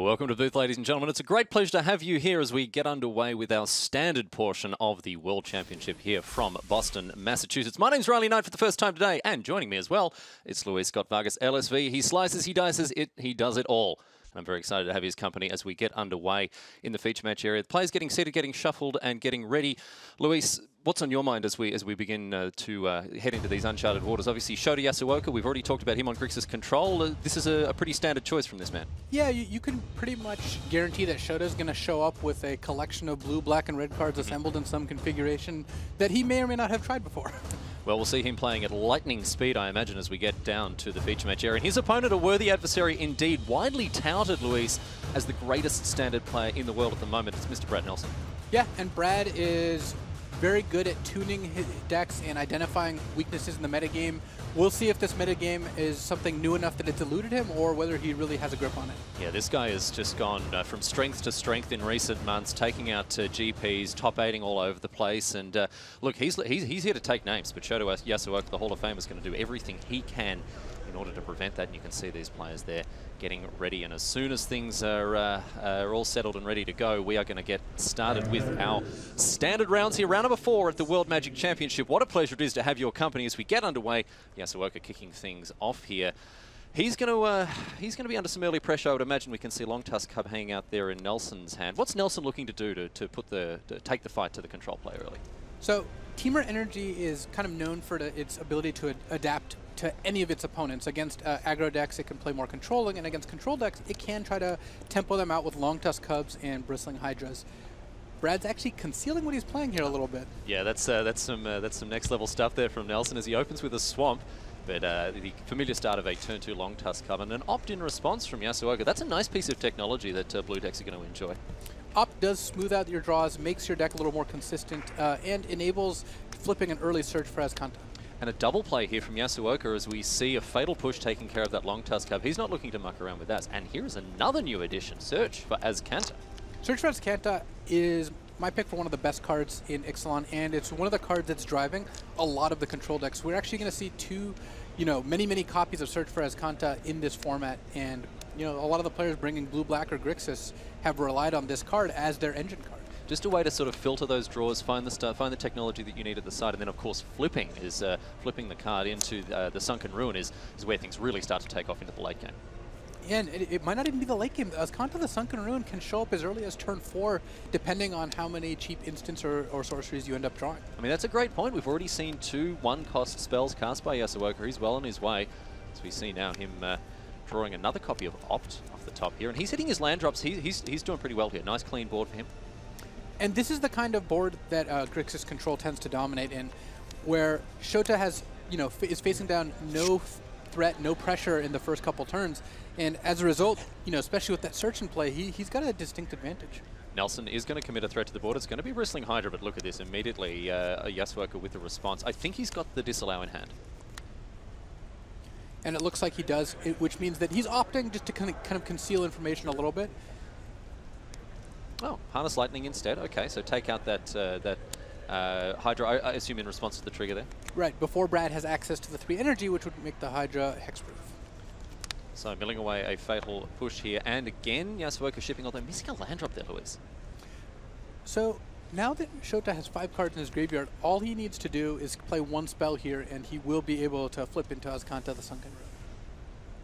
Welcome to Booth, ladies and gentlemen. It's a great pleasure to have you here as we get underway with our standard portion of the World Championship here from Boston, Massachusetts. My name's Riley Knight for the first time today, and joining me as well, it's Luis Scott Vargas, LSV. He slices, he dices, he does it all. And I'm very excited to have his company as we get underway in the feature match area. The players getting seated, getting shuffled, and getting ready. Luis, what's on your mind as we begin to head into these uncharted waters? Obviously, Shota Yasooka, we've already talked about him on Grixis Control. This is a pretty standard choice from this man. Yeah, you can pretty much guarantee that Shota's going to show up with a collection of blue, black, and red cards assembled in some configuration that he may or may not have tried before. Well, we'll see him playing at lightning speed, I imagine, as we get down to the feature match area. And his opponent, a worthy adversary indeed, widely touted, Luis, as the greatest standard player in the world at the moment. It's Mr. Brad Nelson. Yeah, and Brad is very good at tuning his decks and identifying weaknesses in the metagame. We'll see if this metagame is something new enough that it's eluded him or whether he really has a grip on it. Yeah, this guy has just gone from strength to strength in recent months, taking out GPs, top 8ing all over the place. And look, he's here to take names, but Shota Yasooka, the Hall of Famer, is going to do everything he can in order to prevent that. And you can see these players there getting ready. And as soon as things are all settled and ready to go, we are going to get started with our standard rounds here. Round number 4 at the World Magic Championship. What a pleasure it is to have your company as we get underway. Yasooka kicking things off here. He's going to be under some early pressure. I would imagine we can see Long Tusk Cub hanging out there in Nelson's hand. What's Nelson looking to do to take the fight to the control play early? So Temur Energy is kind of known for its ability to adapt to any of its opponents. Against aggro decks, it can play more controlling, and against control decks, it can try to tempo them out with Long Tusk Cubs and Bristling Hydras. Brad's actually concealing what he's playing here a little bit. Yeah, that's some next level stuff there from Nelson as he opens with a Swamp. But the familiar start of a turn 2 Long Tusk Cub and an opt-in response from Yasooka. That's a nice piece of technology that blue decks are going to enjoy. Opt does smooth out your draws, makes your deck a little more consistent, and enables flipping an early search for Azcanta. And a double play here from Yasooka as we see a Fatal Push taking care of that Long Tusk Cub. He's not looking to muck around with that. And here is another new addition, Search for Azcanta. Search for Azcanta is my pick for one of the best cards in Ixalan, and it's one of the cards that's driving a lot of the control decks. We're actually going to see many copies of Search for Azcanta in this format, and a lot of the players bringing blue, black, or Grixis have relied on this card as their engine card. Just a way to sort of filter those draws, find the technology that you need at the side, and then of course flipping the card into the Sunken Ruin is where things really start to take off into the late game. And it might not even be the late game. Azcanta the Sunken Ruin can show up as early as turn 4, depending on how many cheap instants or sorceries you end up drawing. I mean, that's a great point. We've already seen 2 1-cost spells cast by Yasooka. He's well on his way. As we see now him drawing another copy of Opt off the top here. And he's hitting his land drops. He's doing pretty well here. Nice clean board for him. And this is the kind of board that Grixis Control tends to dominate in, where Shota has, is facing down no threat, no pressure in the first couple turns, and as a result, especially with that search in play, he's got a distinct advantage. Nelson is going to commit a threat to the board. It's going to be Bristling Hydra, but look at this immediately. Yasooka with the response. I think he's got the Disallow in hand. And it looks like he does, which means that he's opting just to kind of conceal information a little bit. Oh, Harness Lightning instead. Okay, so take out that Hydra, I assume in response to the trigger there? Right, before Brad has access to the 3 energy, which would make the Hydra hexproof. So milling away a Fatal Push here, and again, Yasooka shipping, although missing a land drop there, Luis. So now that Shota has 5 cards in his graveyard, all he needs to do is play 1 spell here, and he will be able to flip into Azcanta the Sunken Ruin.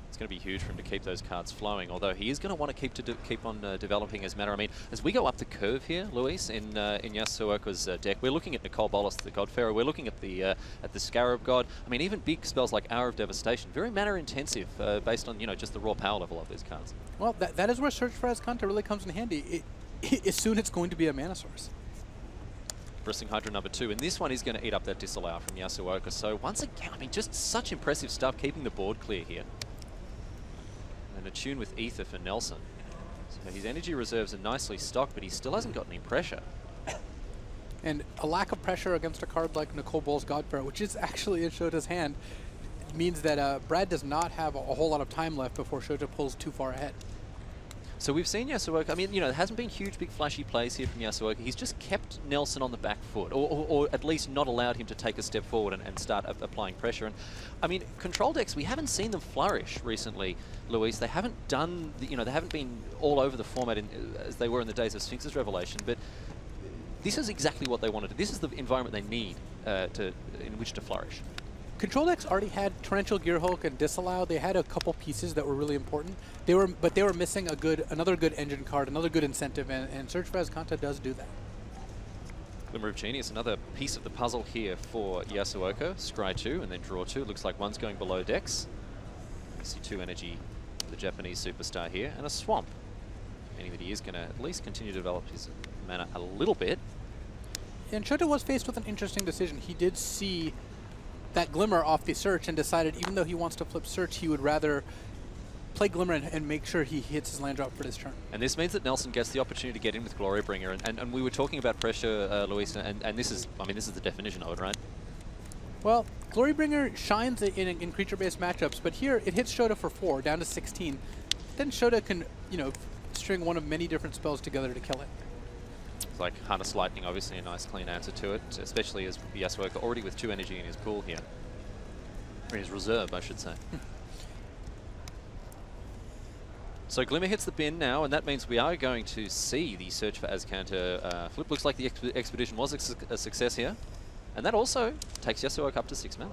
It's going to be huge for him to keep those cards flowing, although he is going to want to keep on developing his mana. I mean, as we go up the curve here, Luis, in Yasooka's deck, we're looking at Nicol Bolas the Godfarer, we're looking at the Scarab God. I mean, even big spells like Hour of Devastation, very mana intensive based on just the raw power level of these cards. Well, that is where Search for Azcanta really comes in handy. Soon it's going to be a mana source. Bristling Hydra number 2, and this one is going to eat up that Disallow from Yasooka. So once again, I mean, just such impressive stuff, keeping the board clear here. And a tune with Ether for Nelson. So his energy reserves are nicely stocked, but he still hasn't got any pressure. And a lack of pressure against a card like Nicol Bolas Godfarer, which is actually in Shota's hand, means that Brad does not have a whole lot of time left before Shota pulls too far ahead. So we've seen Yasooka. I mean, you know, there hasn't been huge, big, flashy plays here from Yasooka. He's just kept Nelson on the back foot, or at least not allowed him to take a step forward and start applying pressure. And I mean, control decks, we haven't seen them flourish recently, Luis. They haven't done, you know, they haven't been all over the format as they were in the days of Sphinx's Revelation. But this is exactly what they wanted. This is the environment they need in which to flourish. Control decks already had Torrential Gearhulk and Disallow. They had a couple pieces that were really important. But they were missing another good engine card, another good incentive, and Search for Azcanta does do that. Glimmer of Genius, another piece of the puzzle here for Yasooka. Scry 2 and then draw 2. Looks like one's going below decks. You see 2 energy for the Japanese superstar here, and a swamp, meaning that he is going to at least continue to develop his mana a little bit. And Shota was faced with an interesting decision. He did see that Glimmer off the Search and decided even though he wants to flip Search, he would rather play Glimmer and make sure he hits his land drop for this turn. And this means that Nelson gets the opportunity to get in with Glorybringer. And we were talking about pressure, Luis, and this is, I mean, this is the definition of it, right? Well, Glorybringer shines in creature-based matchups, but here it hits Shota for 4, down to 16. Then Shota can, you know, string one of many different spells together to kill it. It's like Harness Lightning, obviously a nice clean answer to it, especially as Yasooka already with 2 energy in his pool here. Or in his reserve, I should say. So Glimmer hits the bin now, and that means we are going to see the Search for Azcanta flip. Looks like the expedition was a success here. And that also takes Yasooka up to 6 mana.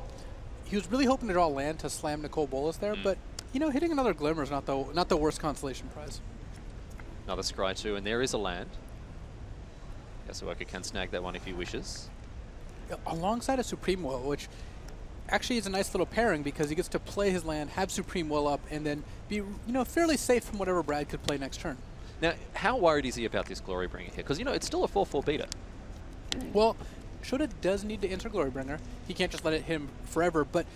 He was really hoping to draw land to slam Nicol Bolas there, but, you know, hitting another Glimmer is not the worst consolation prize. Another Scry 2, and there is a land. Yasooka can snag that one if he wishes. Alongside a Supreme Will, which actually is a nice little pairing because he gets to play his land, have Supreme Will up, and then be, you know, fairly safe from whatever Brad could play next turn. Now, how worried is he about this Glorybringer here? Because, you know, it's still a 4/4 beater. Well, Shota does need to enter Glorybringer. He can't just let it hit him forever, but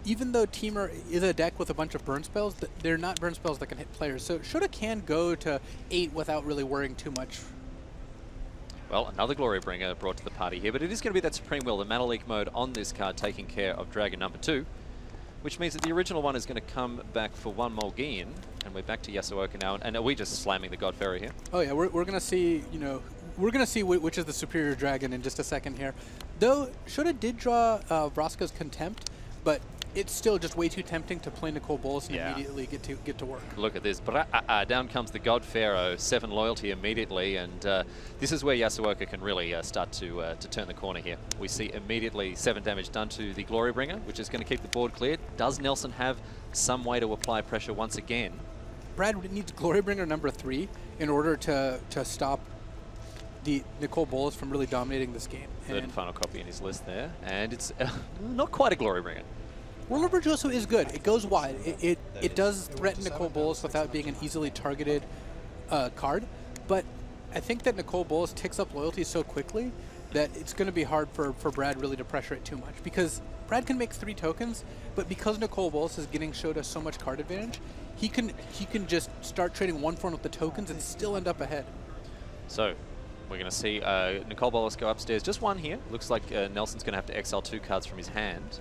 even though Teamer is a deck with a bunch of burn spells, they're not burn spells that can hit players. So Shota can go to 8 without really worrying too much. Well, another Glorybringer brought to the party here, but it is going to be that Supreme Will, the Mana Leak mode on this card, taking care of Dragon number 2, which means that the original one is going to come back for 1 Mulgian, and we're back to Yasooka now. And are we just slamming the God Pharaoh here? Oh yeah, we're going to see, you know, we're going to see which is the superior dragon in just a second here. Though Shota did draw Vraska's Contempt, but it's still just way too tempting to play Nicol Bolas and immediately get to work. Look at this. Down comes the God Pharaoh, 7 loyalty immediately, and this is where Yasooka can really start to turn the corner here. We see immediately 7 damage done to the Glorybringer, which is going to keep the board cleared. Does Nelson have some way to apply pressure once again? Brad needs Glorybringer number 3 in order to stop the Nicol Bolas from really dominating this game. Third and final copy in his list there, and it's not quite a Glorybringer. Whirl of Virtuoso is good. It goes wide. It does threaten Nicol Bolas without being an easily targeted card, but I think that Nicol Bolas ticks up loyalty so quickly that it's going to be hard for Brad really to pressure it too much, because Brad can make 3 tokens, but because Nicol Bolas is getting Shota so much card advantage, he can just start trading 1 for 1 with the tokens and still end up ahead. So we're going to see Nicol Bolas go upstairs. Just 1 here. Looks like Nelson's going to have to exile 2 cards from his hand.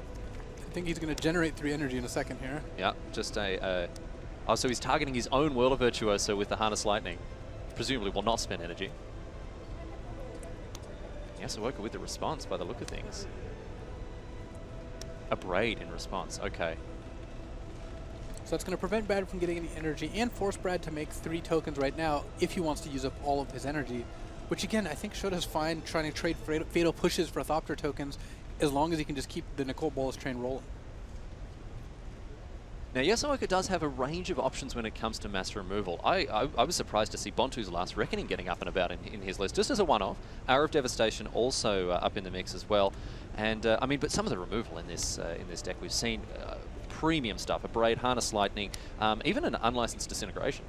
I think he's going to generate 3 energy in a second here. Yeah, just a... oh, so he's targeting his own Whirl of Virtuoso with the Harness Lightning. Presumably will not spend energy. Yasooka with the response by the look of things. A Braid in response, okay. So that's going to prevent Brad from getting any energy and force Brad to make 3 tokens right now if he wants to use up all of his energy. Which again, I think Shota's fine trying to trade Fatal Pushes for Thopter tokens as long as he can just keep the Nicol Bolas train rolling. Now, Yasooka does have a range of options when it comes to mass removal. I was surprised to see Bontu's Last Reckoning getting up and about in his list, just as a one-off. Hour of Devastation also up in the mix as well. And, I mean, but some of the removal in this deck, we've seen premium stuff, a Braid, Harness Lightning, even an Unlicensed Disintegration.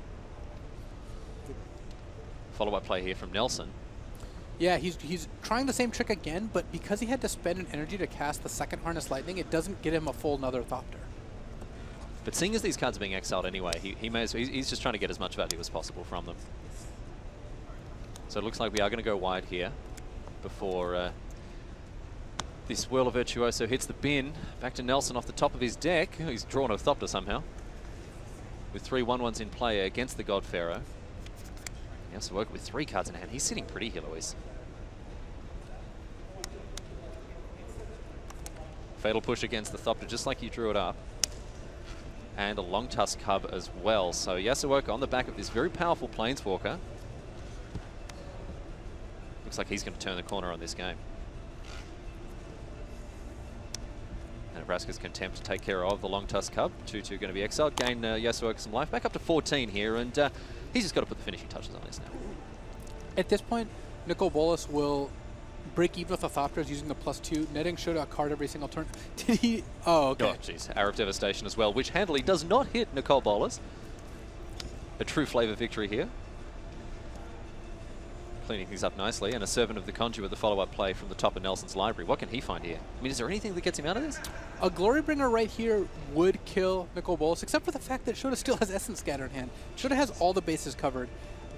Follow-up play here from Nelson. Yeah, he's trying the same trick again, but because he had to spend an energy to cast the second Harness Lightning, it doesn't get him a full another Thopter. But seeing as these cards are being exiled anyway, he's just trying to get as much value as possible from them. So it looks like we are going to go wide here before this Whirl of Virtuoso hits the bin. Back to Nelson off the top of his deck. He's drawn a Thopter somehow. With 3 1/1s in play against the God Pharaoh. Yasooka with 3 cards in hand. He's sitting pretty here, Luis. Fatal Push against the Thopter, just like you drew it up. And a Long Tusk Cub as well. So Yasooka on the back of this very powerful Planeswalker. Looks like he's going to turn the corner on this game. And Vraska's Contempt to take care of the Long Tusk Cub. 2-2 going to be exiled. Gain Yasooka some life. Back up to 14 here, and he's just got to put the finishing touches on this now. At this point, Nicol Bolas will break even with the Thopters using the +2, netting Shota a card every single turn. Did he? Oh, okay. Oh, jeez. Arrow of Devastation as well, which handily does not hit Nicol Bolas. A true flavor victory here. Cleaning things up nicely, and a Servant of the Conduit, the follow-up play from the top of Nelson's library. What can he find here? I mean, is there anything that gets him out of this? A Glorybringer right here would kill Nicol Bolas, except for the fact that Shota still has Essence Scatter in hand. Shota has all the bases covered.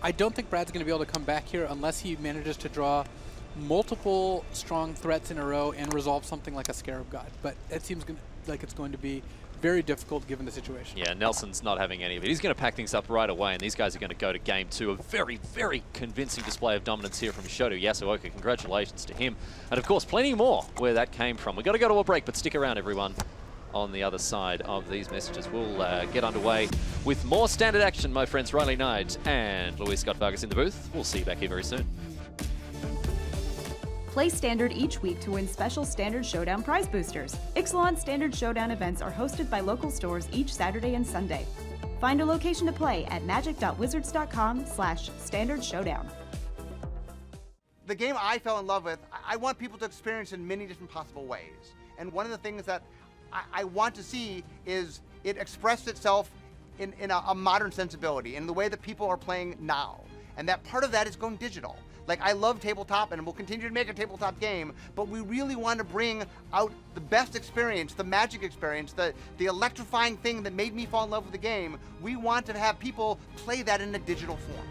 I don't think Brad's going to be able to come back here unless he manages to draw multiple strong threats in a row and resolve something like a Scarab God. But it seems like it's going to be very difficult given the situation. Yeah, Nelson's not having any of it. He's going to pack things up right away, and these guys are going to go to game 2. A very, very convincing display of dominance here from Shota Yasooka. Congratulations to him. And of course, plenty more where that came from. We've got to go to a break, but stick around, everyone. On the other side of these messages, we'll get underway with more standard action, my friends. Riley Knight and Luis Scott Vargas in the booth. We'll see you back here very soon. Play Standard each week to win special Standard Showdown prize boosters. Ixalan Standard Showdown events are hosted by local stores each Saturday and Sunday. Find a location to play at magic.wizards.com/Standard Showdown. The game I fell in love with, I want people to experience in many different possible ways. And one of the things that I want to see is it expressed itself in a modern sensibility, in the way that people are playing now. And that part of that is going digital. Like, I love tabletop, and we'll continue to make a tabletop game, but we really want to bring out the best experience, the magic experience, the electrifying thing that made me fall in love with the game. We want to have people play that in a digital form.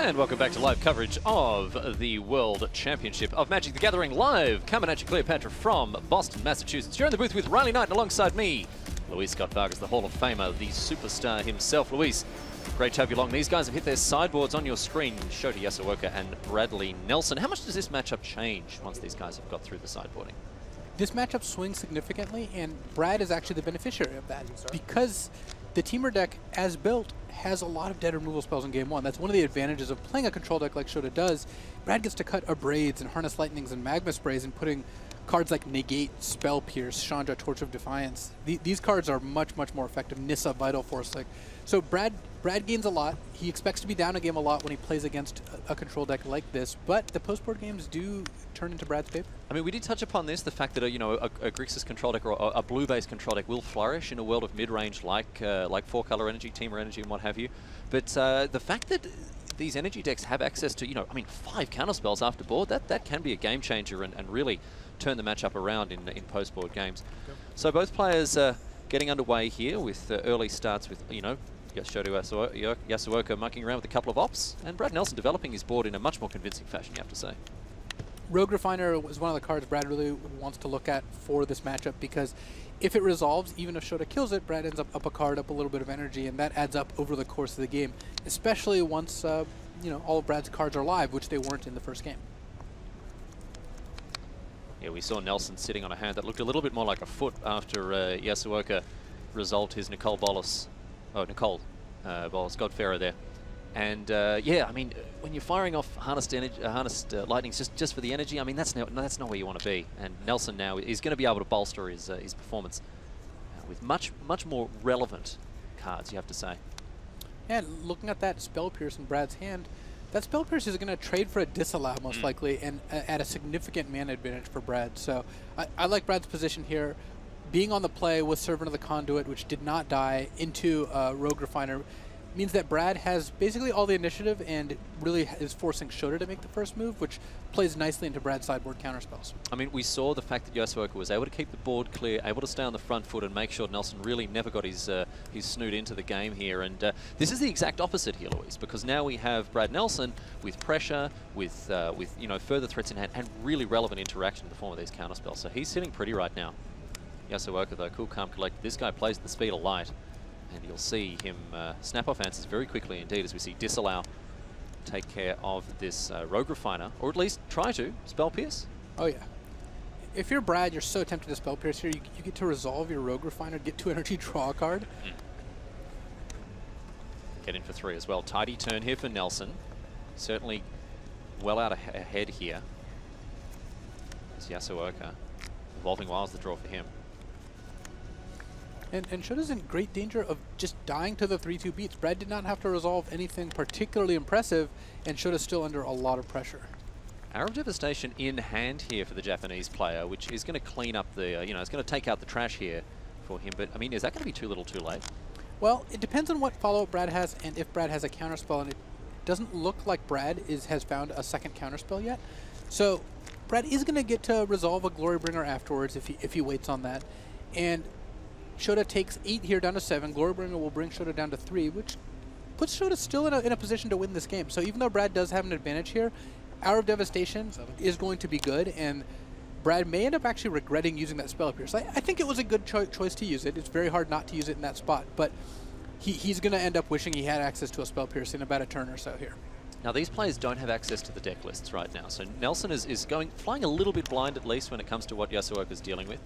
And welcome back to live coverage of the World Championship of Magic the Gathering live. Coming at you, Cleopatra, from Boston, Massachusetts. You're in the booth with Riley Knight, and alongside me, Luis Scott Vargas, the Hall of Famer, the superstar himself. Luis, great to have you along. These guys have hit their sideboards on your screen, Shota Yasooka and Bradley Nelson. How much does this matchup change once these guys have got through the sideboarding? This matchup swings significantly, and Brad is actually the beneficiary of that. Because the Teamer deck, as built, has a lot of dead removal spells in game 1. That's one of the advantages of playing a control deck like Shota does. Brad gets to cut Abrades and Harness Lightnings and Magma Sprays and putting cards like Negate, Spell Pierce, Chandra, Torch of Defiance. These cards are much, much more effective. Nissa, Vital Force. So Brad gains a lot. He expects to be down a game a lot when he plays against a control deck like this, but the post-board games do turn into Brad's favor. I mean, we did touch upon this, the fact that a Grixis control deck or a blue-based control deck will flourish in a world of mid-range like 4-color energy, Teamer energy, and what have you. But the fact that these energy decks have access to, 5 counterspells after board, that can be a game changer and really turn the matchup around in post-board games. Yep. So both players getting underway here with early starts with, Shota Yasooka mucking around with a couple of ops, and Brad Nelson developing his board in a much more convincing fashion, you have to say. Rogue Refiner is one of the cards Brad really wants to look at for this matchup, because if it resolves, even if Shota kills it, Brad ends up a card, up a little bit of energy, and that adds up over the course of the game, especially once all of Brad's cards are live, which they weren't in the first game. Yeah, we saw Nelson sitting on a hand that looked a little bit more like a foot after Yasooka resolved his Nicole Bolas Godfarrer there. And yeah, I mean, when you're firing off harnessed lightnings just for the energy, I mean, that's not where you want to be. And Nelson now is going to be able to bolster his performance with much more relevant cards, you have to say. And looking at that Spell Pierce in Brad's hand, that Spell Pierce is going to trade for a disallow most likely, and at a significant mana advantage for Brad. So I like Brad's position here. Being on the play with Servant of the Conduit, which did not die, into Rogue Refiner, means that Brad has basically all the initiative and really is forcing Shota to make the first move, which plays nicely into Brad's sideboard counterspells. I mean, we saw the fact that Yasooka was able to keep the board clear, able to stay on the front foot and make sure Nelson really never got his snoot into the game here. And this is the exact opposite here, Louise, because now we have Brad Nelson with pressure, with further threats in hand, and really relevant interaction in the form of these counterspells. So he's sitting pretty right now. Yasooka, though, cool, calm, collected. This guy plays at the speed of light. And you'll see him snap off answers very quickly indeed as we see Disallow take care of this Rogue Refiner, or at least try to. Spell Pierce? Oh yeah. If you're Brad, you're so tempted to Spell Pierce here. You get to resolve your Rogue Refiner, get 2 energy, draw a card. Get in for 3 as well. Tidy turn here for Nelson. Certainly well out ahead here. It's Yasooka. Evolving Wilds the draw for him. And Shota's in great danger of just dying to the 3-2 beats. Brad did not have to resolve anything particularly impressive, and Shota's still under a lot of pressure. Hour of Devastation in hand here for the Japanese player, which is going to clean up the, it's going to take out the trash here for him. But, I mean, is that going to be too little too late? Well, it depends on what follow-up Brad has and if Brad has a counterspell, and it doesn't look like Brad has found a second counterspell yet. So Brad is going to get to resolve a Glorybringer afterwards if he waits on that. And Shota takes 8 here down to 7. Glorybringer will bring Shota down to 3, which puts Shota still in a position to win this game. So even though Brad does have an advantage here, Hour of Devastation is going to be good, and Brad may end up actually regretting using that Spell Pierce. I think it was a good choice to use it. It's very hard not to use it in that spot, but he's going to end up wishing he had access to a Spell Pierce in about a turn or so here. Now, these players don't have access to the deck lists right now, so Nelson is flying a little bit blind at least when it comes to what Yasooka's dealing with.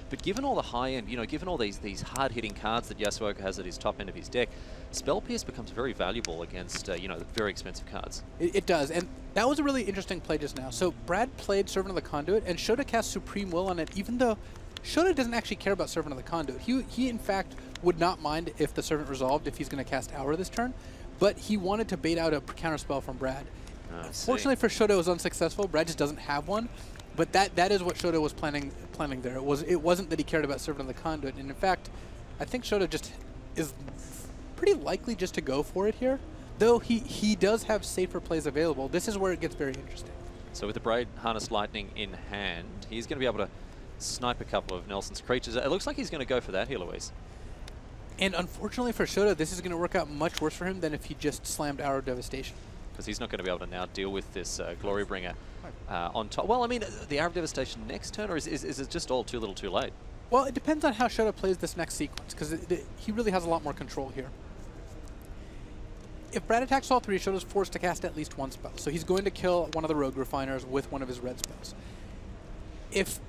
But given all the high-end, given all these hard-hitting cards that Yasooka has at his top end of his deck, Spell Pierce becomes very valuable against, very expensive cards. It does, and that was a really interesting play just now. So Brad played Servant of the Conduit, and Shota cast Supreme Will on it, even though Shota doesn't actually care about Servant of the Conduit. He in fact, would not mind if the Servant resolved if he's going to cast Hour this turn, but he wanted to bait out a counterspell from Brad. Fortunately for Shota, it was unsuccessful. Brad just doesn't have one. But that is what Shota was planning there. It wasn't that he cared about Servant of the Conduit, and in fact, I think Shota just is pretty likely just to go for it here. Though he does have safer plays available. This is where it gets very interesting. So with the Braid Harness Lightning in hand, he's going to be able to snipe a couple of Nelson's creatures. It looks like he's going to go for that here, Louise. And unfortunately for Shota, this is going to work out much worse for him than if he just slammed Hour of Devastation. Because he's not going to be able to now deal with this Glorybringer on top. Well, I mean, the Hour of Devastation next turn, or is it just all too little too late? Well, it depends on how Shota plays this next sequence, because he really has a lot more control here. If Brad attacks all 3, Shota's forced to cast at least 1 spell. So he's going to kill one of the Rogue Refiners with one of his red spells. If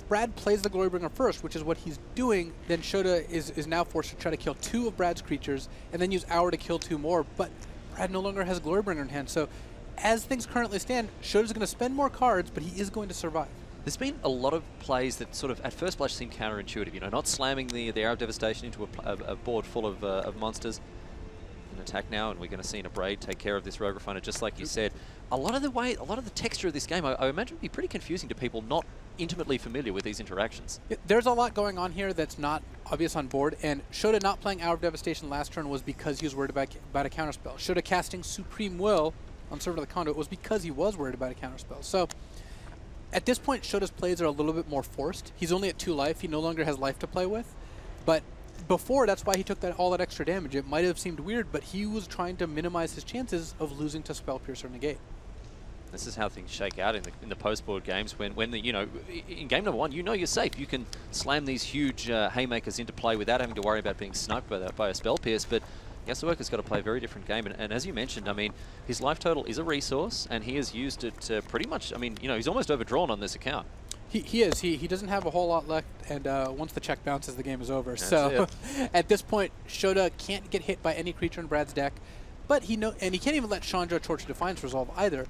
Brad plays the Glorybringer first, which is what he's doing, then Shota is now forced to try to kill 2 of Brad's creatures and then use Hour to kill 2 more. But Brad no longer has Glorybringer in hand, so as things currently stand, Shota's going to spend more cards, but he is going to survive. There's been a lot of plays that sort of at first blush seem counterintuitive. You know, not slamming the Arrow of Devastation into a board full of monsters. An attack now, and we're going to see Braid take care of this Rogue Refiner, just like you said. A lot of the texture of this game, I imagine, would be pretty confusing to people not intimately familiar with these interactions. There's a lot going on here that's not obvious on board, and Shota not playing Hour of Devastation last turn was because he was worried about a counterspell. Shota casting Supreme Will on Servant of the Conduit was because he was worried about a counterspell. So at this point, Shota's plays are a little bit more forced. He's only at 2 life. He no longer has life to play with. But before, that's why he took all that extra damage. It might have seemed weird, but he was trying to minimize his chances of losing to Spell Piercer Negate. This is how things shake out in the post-board games. When the, you know, in game number 1, you know you're safe. You can slam these huge haymakers into play without having to worry about being sniped by a Spell Pierce. But Yasooka's got to play a very different game. And as you mentioned, I mean, his life total is a resource, and he has used it pretty much. I mean, you know, he's almost overdrawn on this account. He is. He doesn't have a whole lot left, and once the check bounces, the game is over. So at this point, Shota can't get hit by any creature in Brad's deck, but he can't even let Chandra Torch of Defiance resolve either.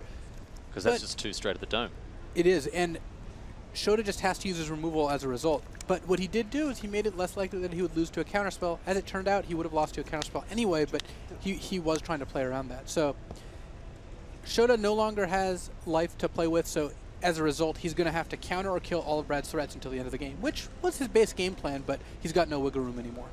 Because that's just 2 straight at the dome. It is, and Shota just has to use his removal as a result. But what he did do is he made it less likely that he would lose to a counterspell. As it turned out, he would have lost to a counterspell anyway, but he was trying to play around that. So Shota no longer has life to play with, so as a result, he's going to have to counter or kill all of Brad's threats until the end of the game, which was his base game plan, but he's got no wiggle room anymore.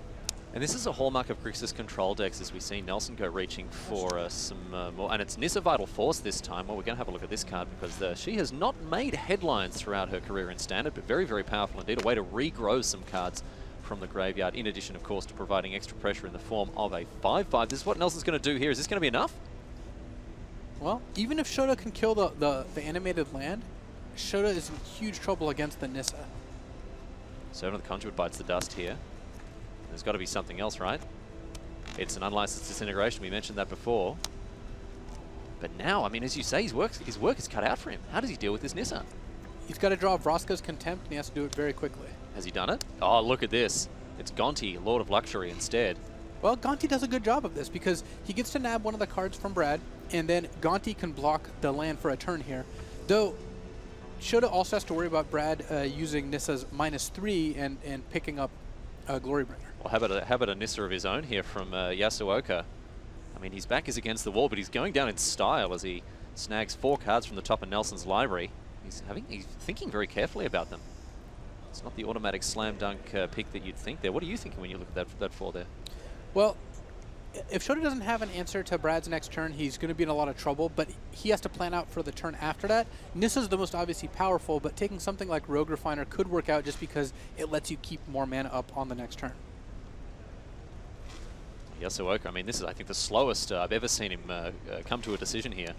And this is a hallmark of Grixis control decks, as we see Nelson go reaching for some more. And it's Nissa Vital Force this time. Well, we're going to have a look at this card because she has not made headlines throughout her career in Standard, but very, very powerful indeed. A way to regrow some cards from the graveyard, in addition, of course, to providing extra pressure in the form of a 5/5. This is what Nelson's going to do here. Is this going to be enough? Well, even if Shota can kill the animated land, Shota is in huge trouble against the Nissa. Servant of the Conduit bites the dust here. There's got to be something else, right? It's an unlicensed disintegration. We mentioned that before. But now, I mean, as you say, his work is cut out for him. How does he deal with this Nissa? He's got to draw Vraska's Contempt, and he has to do it very quickly. Has he done it? Oh, look at this. It's Gonti, Lord of Luxury, instead. Well, Gonti does a good job of this because he gets to nab one of the cards from Brad, and then Gonti can block the land for a turn here. Though, Shota also has to worry about Brad using Nissa's -3 and picking up Glorybringer. Well, how about a Nissa of his own here from Yasooka? I mean, his back is against the wall, but he's going down in style as he snags 4 cards from the top of Nelson's library. He's thinking very carefully about them. It's not the automatic slam dunk pick that you'd think there. What are you thinking when you look at that 4 there? Well, if Shota doesn't have an answer to Brad's next turn, he's going to be in a lot of trouble, but he has to plan out for the turn after that. Nissa's the most obviously powerful, but taking something like Rogue Refiner could work out just because it lets you keep more mana up on the next turn. Yasooka, I mean, this is, I think, the slowest I've ever seen him come to a decision here.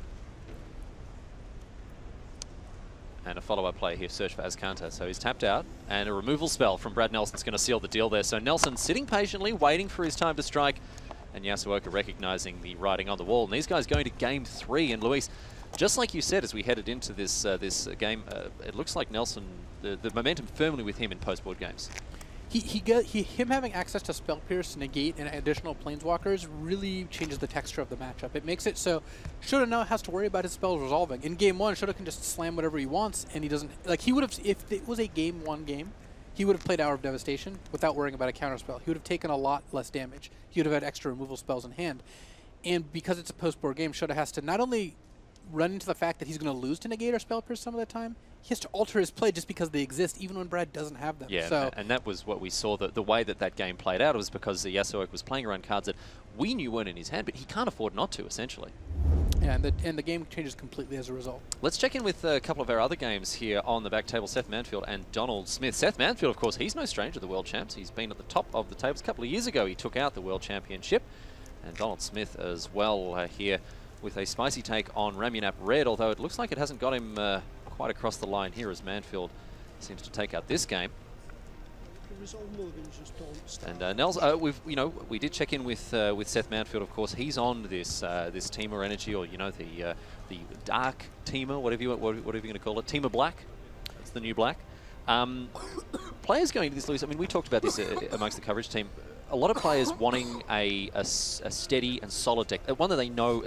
And a follow-up play here, search for Azcanta. So he's tapped out, and a removal spell from Brad Nelson's going to seal the deal there. So Nelson sitting patiently, waiting for his time to strike, and Yasooka recognizing the writing on the wall. And these guys going to game 3. And Luis, just like you said as we headed into this game, it looks like Nelson, the momentum firmly with him in post-board games. Him having access to Spell Pierce, Negate, and additional Planeswalkers really changes the texture of the matchup. It makes it so Shota now has to worry about his spells resolving. In game 1, Shota can just slam whatever he wants, and he doesn't, like, he would have, if it was a game 1 game, he would have played Hour of Devastation without worrying about a counterspell. He would have taken a lot less damage. He would have had extra removal spells in hand. And because it's a post-board game, Shota has to not only run into the fact that he's going to lose to Negate or Spell Pierce some of the time, he has to alter his play just because they exist, even when Brad doesn't have them. Yeah, so, and that was what we saw. The way that game played out was because Yasooka was playing around cards that we knew weren't in his hand, but he can't afford not to, essentially. Yeah, and the game changes completely as a result. Let's check in with a couple of our other games here on the back table. Seth Manfield and Donald Smith. Seth Manfield, of course, he's no stranger to the World Champs. He's been at the top of the tables. A couple of years ago, he took out the World Championship. And Donald Smith as well here with a spicy take on Ramunap Red, although it looks like it hasn't got him quite across the line here as Manfield seems to take out this game. And Nels, we did check in with Seth Manfield. Of course, he's on this this Teamer Energy, or the Dark Teamer, whatever you're going to call it, Teamer Black. That's the new black. Players going to this, Luis. I mean, we talked about this amongst the coverage team. a lot of players wanting a steady and solid deck, one that they know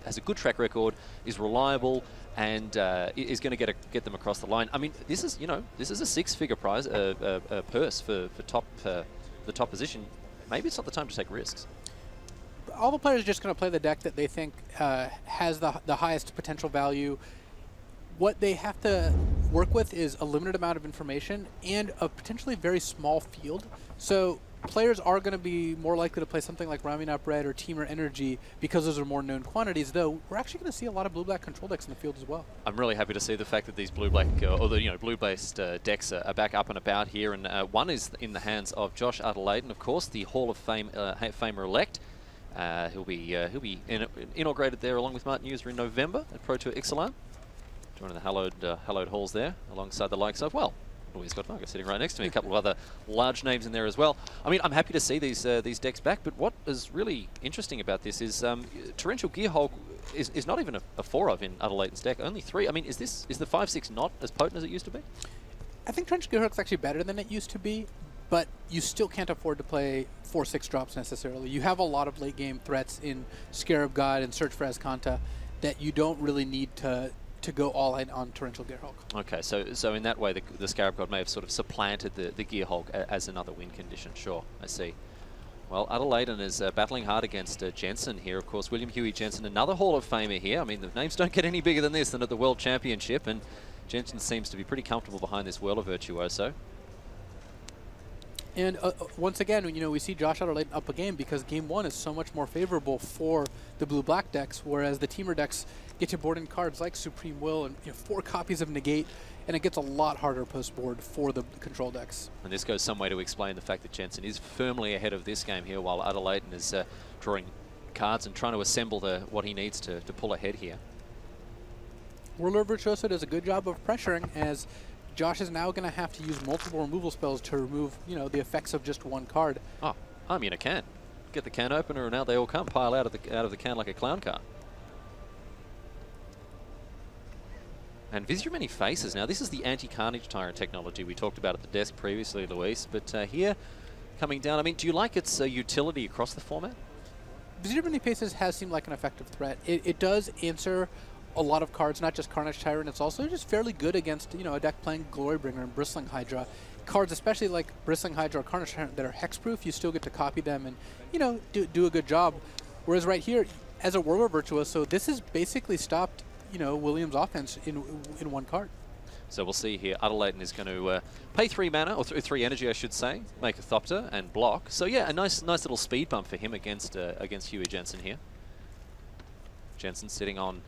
has a good track record, is reliable, and is going to get them across the line. I mean, this is a 6-figure prize, purse for the top position. Maybe it's not the time to take risks. All the players are just going to play the deck that they think has the highest potential value. What they have to work with is a limited amount of information and a potentially very small field. So players are going to be more likely to play something like Rounding Up Red or Team or Energy because those are more known quantities, though we're actually going to see a lot of blue-black control decks in the field as well. I'm really happy to see the fact that these blue-black, or the blue-based decks are back up and about here, and one is in the hands of Josh Layton, of course, the Hall of Fame Famer-elect. He'll be inaugurated there along with Martin User in November at Pro Tour Ixalan. Joining the hallowed halls there, alongside the likes of, well, Louis Scott Vargas sitting right next to me, a couple of other large names in there as well. I mean, I'm happy to see these decks back, but what is really interesting about this is Torrential Gearhulk is not even a 4 of in Layton's deck, only 3. I mean, is the 5/6 not as potent as it used to be? I think Torrential Gearhulk's actually better than it used to be, but you still can't afford to play 4/6 drops necessarily. You have a lot of late game threats in Scarab God and Search for Azcanta that you don't really need to go all in on Torrential Gearhulk. Okay, so in that way, the Scarab God may have sort of supplanted the Gearhulk as another win condition. Sure, I see. Well, Layton is battling hard against Jensen here. Of course, William Huey Jensen, another Hall of Famer here. I mean, the names don't get any bigger than this than at the World Championship, and Jensen seems to be pretty comfortable behind this Whirler Virtuoso. And once again, we see Josh Layton up a game because game 1 is so much more favorable for the blue-black decks, whereas the teamer decks get to board in cards like Supreme Will and 4 copies of Negate, and it gets a lot harder post-board for the control decks. And this goes some way to explain the fact that Jensen is firmly ahead of this game here, while Layton is drawing cards and trying to assemble what he needs to pull ahead here. Whirler Virtuoso does a good job of pressuring, as Josh is now going to have to use multiple removal spells to remove, the effects of just one card. Oh, I mean a can. Get the can opener, and out they all come, pile out of the can like a clown car. And visit your many faces. Now, this is the anti-carnage tyrant technology we talked about at the desk previously, Luis. But here, coming down, I mean, do you like its utility across the format? Visit your many faces has seemed like an effective threat. It does answer a lot of cards, not just Carnage Tyrant. It's also just fairly good against, a deck playing Glorybringer and Bristling Hydra. Cards, especially like Bristling Hydra or Carnage Tyrant, that are hexproof, you still get to copy them and, do a good job. Whereas right here, as a Whirler Virtuoso, this has basically stopped, Williams' offense in one card. So we'll see here. Layton is going to pay 3 mana, or 3 energy, I should say, make a Thopter and block. So yeah, a nice little speed bump for him against Huey Jensen here. Jensen sitting on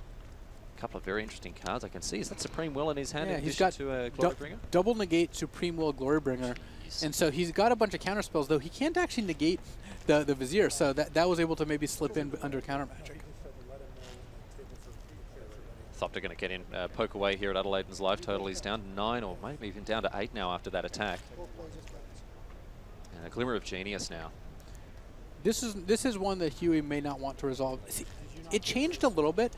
a couple of very interesting cards. I can see. Is that Supreme Will in his hand? Yeah, he's got Glorybringer? Double negate Supreme Will Glorybringer. Jeez. And so he's got a bunch of counter spells, though he can't actually negate the Vizier, so that was able to maybe slip in under counter magic. Thopter going to get in, poke away here at Layton's life total. He's down to 9, or maybe even down to 8 now after that attack. And a Glimmer of Genius now. This is one that Huey may not want to resolve. See, it changed a little bit.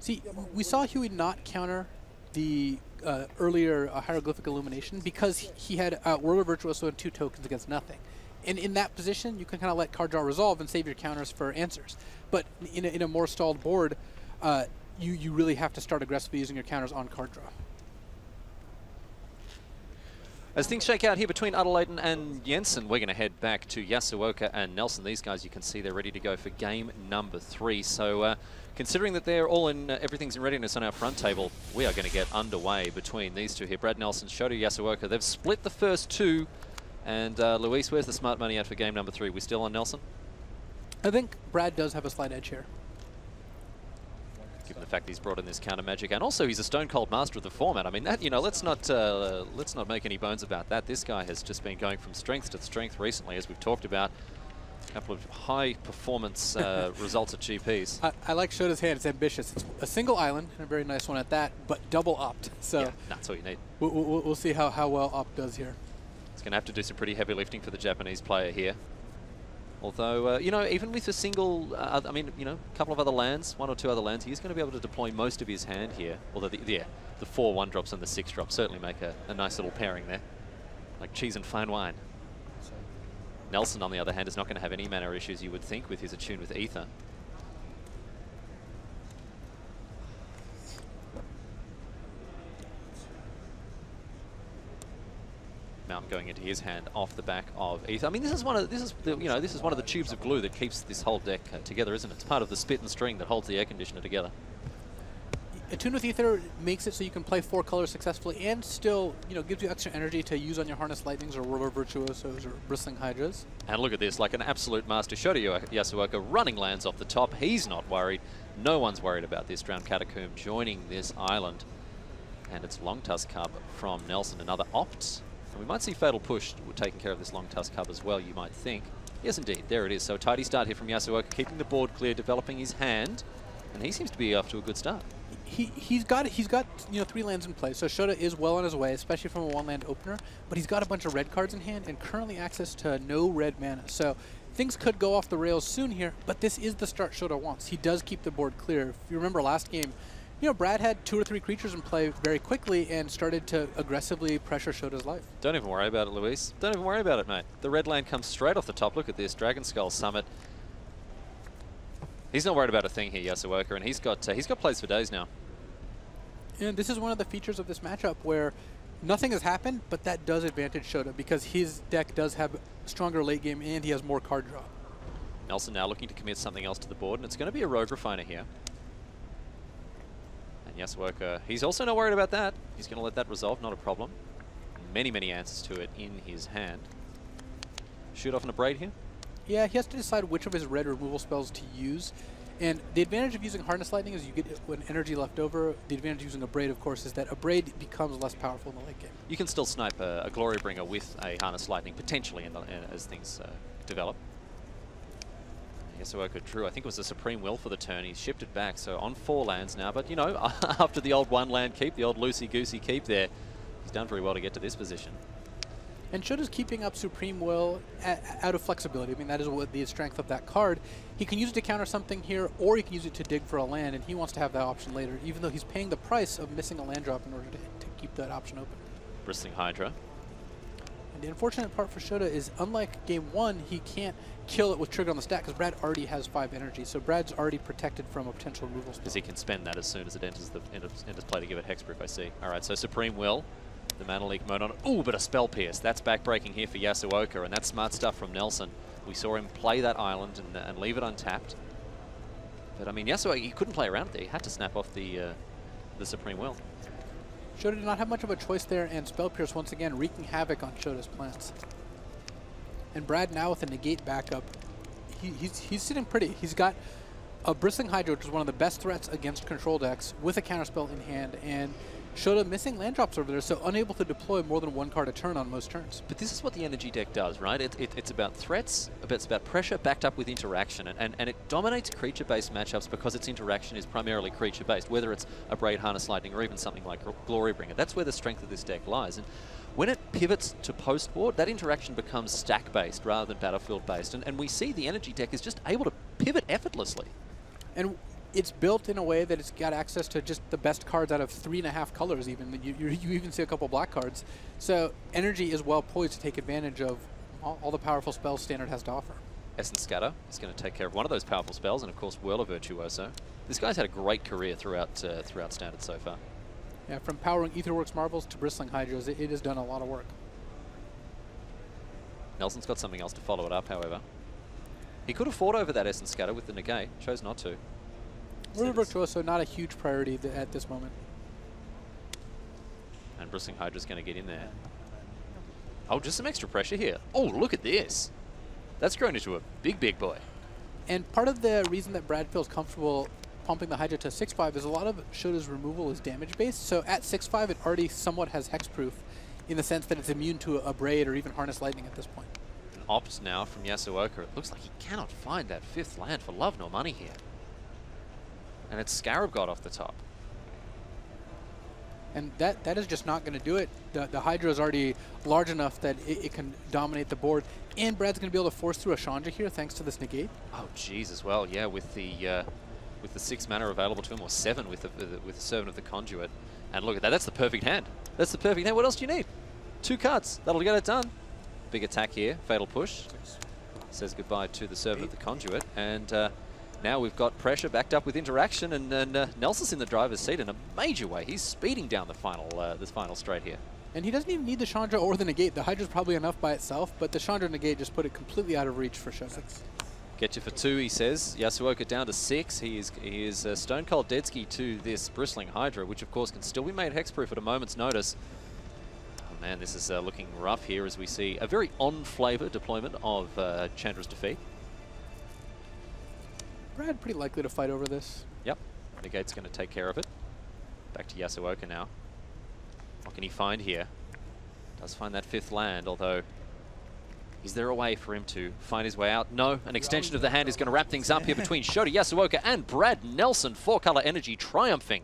See, we saw Huey not counter the earlier Hieroglyphic Illumination because he had Whirler Virtuoso and 2 tokens against nothing. And in that position, you can kind of let card draw resolve and save your counters for answers. But in a more stalled board, you really have to start aggressively using your counters on card draw. As things shake out here between Layton and Jensen, we're going to head back to Yasooka and Nelson. These guys, you can see they're ready to go for game number 3. So considering that they're all in, everything's in readiness on our front table, we are going to get underway between these two here. Brad Nelson, Shota Yasooka. They've split the first 2. And Luis, where's the smart money out for game number 3? We still on Nelson? I think Brad does have a slight edge here, given the fact he's brought in this counter magic, and also he's a stone cold master of the format. I mean, that let's not make any bones about that. This guy has just been going from strength to strength recently, as we've talked about. A couple of high performance results at GPs. I like Shota's hand. It's ambitious. It's a single island, and a very nice one at that, but double opt. So yeah, that's all you need. We'll see how well opt does here. He's going to have to do some pretty heavy lifting for the Japanese player here. Although, even with a single, a couple of other lands, 1 or 2 other lands, he's going to be able to deploy most of his hand here. Although, the 4 1-drops and the 6-drops certainly make a nice little pairing there. Like cheese and fine wine. Nelson, on the other hand, is not going to have any mana issues, you would think, with his Attune with Ether. Mountain going into his hand off the back of Ether. I mean, this is one of the tubes of glue that keeps this whole deck together, isn't it? It's part of the spit and string that holds the air conditioner together. Attune with Ether makes it so you can play 4 colors successfully and still, gives you extra energy to use on your Harness Lightnings or River Virtuosos or Bristling Hydras. And look at this, like an absolute master. Shota Yasooka running lands off the top. He's not worried. No one's worried about this Drowned Catacomb joining this island. And it's Long Tusk Cub from Nelson, another opt. And we might see Fatal Push taking care of this Long Tusk Cub as well, you might think. Yes, indeed. There it is. So a tidy start here from Yasooka, keeping the board clear, developing his hand. And he seems to be off to a good start. He's got 3 lands in play, so Shota is well on his way, especially from a 1-land opener. But he's got a bunch of red cards in hand and currently access to no red mana. So things could go off the rails soon here, but this is the start Shota wants. He does keep the board clear. If you remember last game, Brad had 2 or 3 creatures in play very quickly and started to aggressively pressure Shota's life. Don't even worry about it, Luis. Don't even worry about it, mate. The red land comes straight off the top. Look at this, Dragon Skull Summit. He's not worried about a thing here, Yasooka, and he's got plays for days now. And this is one of the features of this matchup where nothing has happened, but that does advantage Shota because his deck does have stronger late game and he has more card draw. Nelson now looking to commit something else to the board, and it's going to be a Rogue Refiner here. And Yasooka, he's also not worried about that. He's going to let that resolve, not a problem. Many, many answers to it in his hand. Shoot off an Abrade here? Yeah, he has to decide which of his red removal spells to use. And the advantage of using Harness Lightning is you get an energy left over. The advantage of using Abrade, of course, is that Abrade becomes less powerful in the late game. You can still snipe a Glory Bringer with a Harness Lightning, potentially, as things develop. Yasooka drew, I think it was a Supreme Will for the turn. He's shipped it back, so on 4 lands now. But, after the old 1-land keep, the old loosey-goosey keep there, he's done very well to get to this position. And Shota's keeping up Supreme Will out of flexibility. I mean, that is what the strength of that card. He can use it to counter something here, or he can use it to dig for a land, and he wants to have that option later, even though he's paying the price of missing a land drop in order to keep that option open. Bristling Hydra. And the unfortunate part for Shota is, unlike Game 1, he can't kill it with Trigger on the stack, because Brad already has 5 energy, so Brad's already protected from a potential removal spell. Because he can spend that as soon as it enters play to give it Hexproof, I see. All right, so Supreme Will. The Mana Leak mode on it. Ooh, but a Spell Pierce. That's backbreaking here for Yasooka, and that's smart stuff from Nelson. We saw him play that island and leave it untapped. But I mean, Yasooka, he couldn't play around there. He had to snap off the Supreme Will. Shota did not have much of a choice there, and Spell Pierce once again wreaking havoc on Shota's plans. And Brad now with a negate backup, he's sitting pretty. He's got a Bristling Hydra, which is one of the best threats against control decks, with a counterspell in hand, and Shota missing land drops over there, so unable to deploy more than 1 card a turn on most turns. But this is what the energy deck does, right? It's about threats, it's about pressure backed up with interaction, and it dominates creature-based matchups because its interaction is primarily creature-based, whether it's a Abrade, Harness Lightning, or even something like Glorybringer. That's where the strength of this deck lies. And when it pivots to post-board, that interaction becomes stack-based rather than battlefield-based, and we see the energy deck is just able to pivot effortlessly. And it's built in a way that it's got access to just the best cards out of 3.5 colors even. You even see a couple black cards. So energy is well poised to take advantage of all the powerful spells Standard has to offer. Essence Scatter is going to take care of one of those powerful spells, and of course Whirl of Virtuoso. This guy's had a great career throughout Standard so far. Yeah, from powering Aetherworks Marbles to Bristling Hydras, it has done a lot of work. Nelson's got something else to follow it up, however. He could have fought over that Essence Scatter with the negate, chose not to. River Virtuoso, not a huge priority at this moment. And Bristling Hydra's going to get in there. Oh, just some extra pressure here. Oh, look at this. That's grown into a big, big boy. And part of the reason that Brad feels comfortable pumping the Hydra to 6/5 is a lot of Shota's removal is damage-based. So at 6/5, it already somewhat has hexproof in the sense that it's immune to a Abrade or even Harness Lightning at this point. An opt now from Yasooka. It looks like he cannot find that 5th land for love nor money here. And it's Scarab God off the top. And that is just not going to do it. The Hydra is already large enough that it can dominate the board. And Brad's going to be able to force through a Chandra here thanks to this negate. Oh, jeez, as well. Yeah, with the 6 mana available to him, or 7 with the Servant of the Conduit. And look at that. That's the perfect hand. That's the perfect hand. What else do you need? 2 cards. That'll get it done. big attack here. Fatal push. Says goodbye to the serve of the conduit. And now we've got pressure backed up with interaction, and Nelson's in the driver's seat in a major way. He's speeding down the final straight here. And he doesn't even need the Chandra or the negate. The Hydra's probably enough by itself, but the Chandra negate just put it completely out of reach for Shota. Get you for 2, he says. Yasooka down to 6. He is stone cold dead ski to this bristling Hydra, which of course can still be made hexproof at a moment's notice. Oh man, this is looking rough here as we see a very on-flavor deployment of Chandra's defeat. Brad pretty likely to fight over this. Yep, negate's going to take care of it. Back to Yasooka now. What can he find here? Does find that 5th land, although is there a way for him to find his way out? No, an extension of the hand is going to wrap things up here between Shota Yasooka and Brad Nelson. 4-color energy triumphing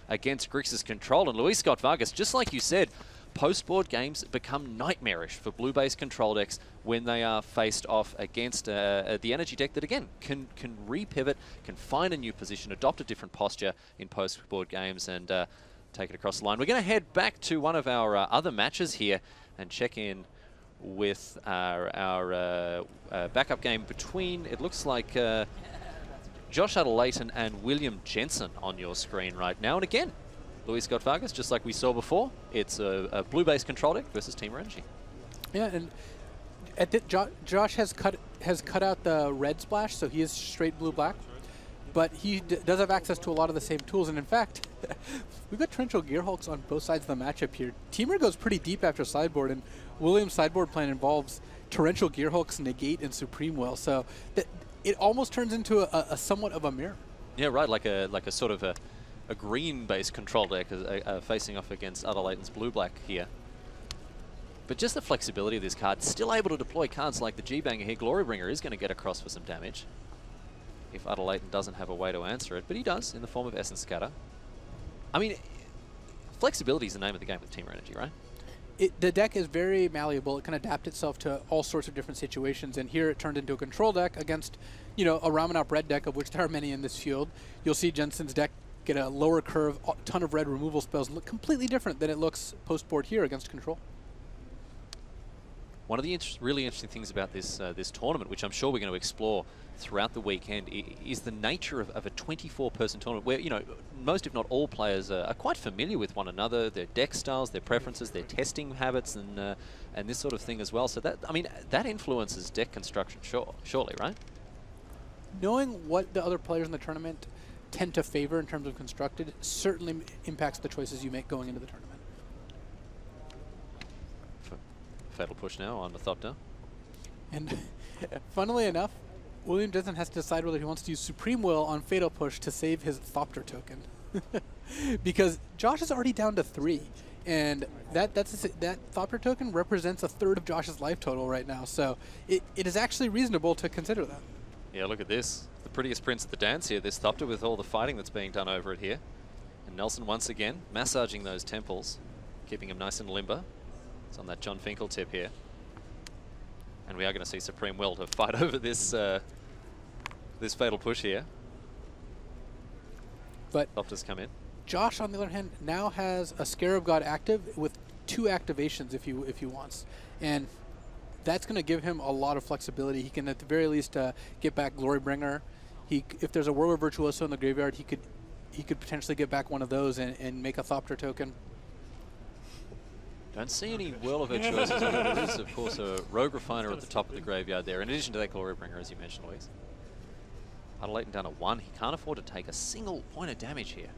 against Grixis Control. And Luis Scott Vargas, just like you said, post-board games become nightmarish for blue-based control decks when they are faced off against the energy deck that, again, can re-pivot, can find a new position, adopt a different posture in post-board games, and take it across the line. We're going to head back to one of our other matches here and check in with our backup game between, it looks like, Josh Layton and William Jensen on your screen right now. And again, Luis Scott Vargas, just like we saw before, it's a blue-based control deck versus Team Energy. Yeah, and Josh has cut out the red splash, so he is straight blue-black. But he does have access to a lot of the same tools, and in fact, we've got Torrential Gearhulks on both sides of the matchup here. Teamer goes pretty deep after sideboard, and William's sideboard plan involves Torrential Gearhulks, Negate, and Supreme Will, so it almost turns into a somewhat of a mirror. Yeah, right, like a sort of a green-based control deck facing off against Layton's blue-black here. But just the flexibility of this card, still able to deploy cards like the G-Banger here. Glorybringer is going to get across for some damage if Layton doesn't have a way to answer it, but he does in the form of Essence Scatter. I mean, flexibility is the name of the game with Team Energy, right? The deck is very malleable. It can adapt itself to all sorts of different situations, and here it turned into a control deck against, you know, a Ramen Up red deck, of which there are many in this field. You'll see Jensen's deck get a lower curve, a ton of red removal spells, look completely different than it looks post-board here against control. One of the really interesting things about this this tournament, which I'm sure we're going to explore throughout the weekend, is the nature of a 24-person tournament where, you know, most if not all players are quite familiar with one another, their deck styles, their preferences, their testing habits, and this sort of thing as well. So that, I mean, that influences deck construction, surely, right? Knowing what the other players in the tournament tend to favor in terms of constructed certainly impacts the choices you make going into the tournament. Fatal push now on the Thopter. And funnily enough, William Jensen has to decide whether he wants to use Supreme Will on Fatal Push to save his Thopter token. Because Josh is already down to 3. And that Thopter token represents 1/3 of Josh's life total right now. So it is actually reasonable to consider that. Yeah, look at this. The prettiest prince at the dance here, this Thopter, with all the fighting that's being done over it here. And Nelson once again massaging those temples, keeping him nice and limber. It's on that John Finkel tip here. And we are going to see Supreme Will to fight over this this Fatal Push here. But Thopter's come in. Josh, on the other hand, now has a Scarab God active with 2 activations if he wants. And that's going to give him a lot of flexibility. He can at the very least get back Glorybringer. If there's a Whirler Virtuoso in the graveyard, he could potentially get back one of those and make a Thopter token. Don't see any Whirler Virtuosos. There is, of course, a Rogue Refiner at the top of the graveyard there, in addition to that Glorybringer, as you mentioned, Luis. Layton down to 1. He can't afford to take a single point of damage here.